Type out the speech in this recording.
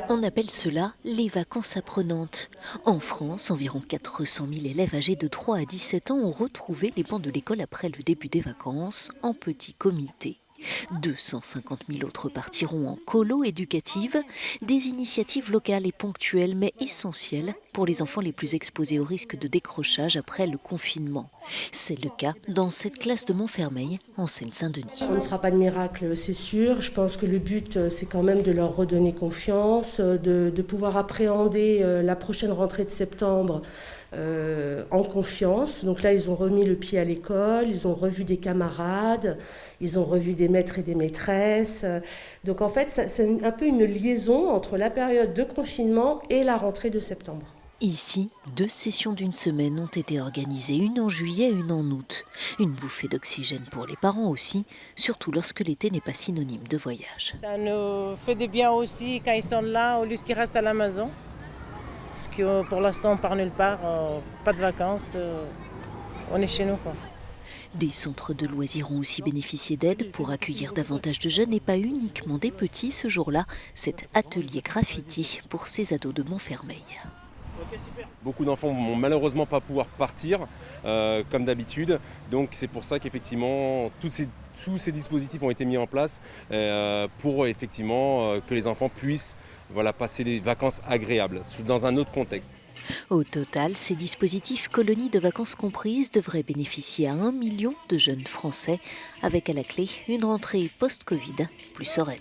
On appelle cela les vacances apprenantes. En France, environ 400 000 élèves âgés de 3 à 17 ans ont retrouvé les bancs de l'école après le début des vacances en petit comité. 250 000 autres partiront en colo éducative, des initiatives locales et ponctuelles mais essentielles pour les enfants les plus exposés au risque de décrochage après le confinement. C'est le cas dans cette classe de Montfermeil, en Seine-Saint-Denis. On ne fera pas de miracle, c'est sûr. Je pense que le but, c'est quand même de leur redonner confiance, de pouvoir appréhender la prochaine rentrée de septembre en confiance. Donc là, ils ont remis le pied à l'école, ils ont revu des camarades, ils ont revu des maîtres et des maîtresses. Donc en fait, c'est un peu une liaison entre la période de confinement et la rentrée de septembre. Ici, 2 sessions d'une semaine ont été organisées, une en juillet et une en août. Une bouffée d'oxygène pour les parents aussi, surtout lorsque l'été n'est pas synonyme de voyage. Ça nous fait du bien aussi quand ils sont là, au lieu qu'ils restent à la maison. Parce que pour l'instant, on part nulle part, pas de vacances, on est chez nous, quoi. Des centres de loisirs ont aussi bénéficié d'aide pour accueillir davantage de jeunes et pas uniquement des petits. Ce jour-là, cet atelier graffiti pour ces ados de Montfermeil. Beaucoup d'enfants vont malheureusement pas pouvoir partir comme d'habitude. Donc c'est pour ça qu'effectivement tous ces dispositifs ont été mis en place pour effectivement que les enfants puissent passer des vacances agréables dans un autre contexte. Au total, ces dispositifs colonies de vacances comprises devraient bénéficier à 1 million de jeunes Français, avec à la clé une rentrée post-Covid plus sereine.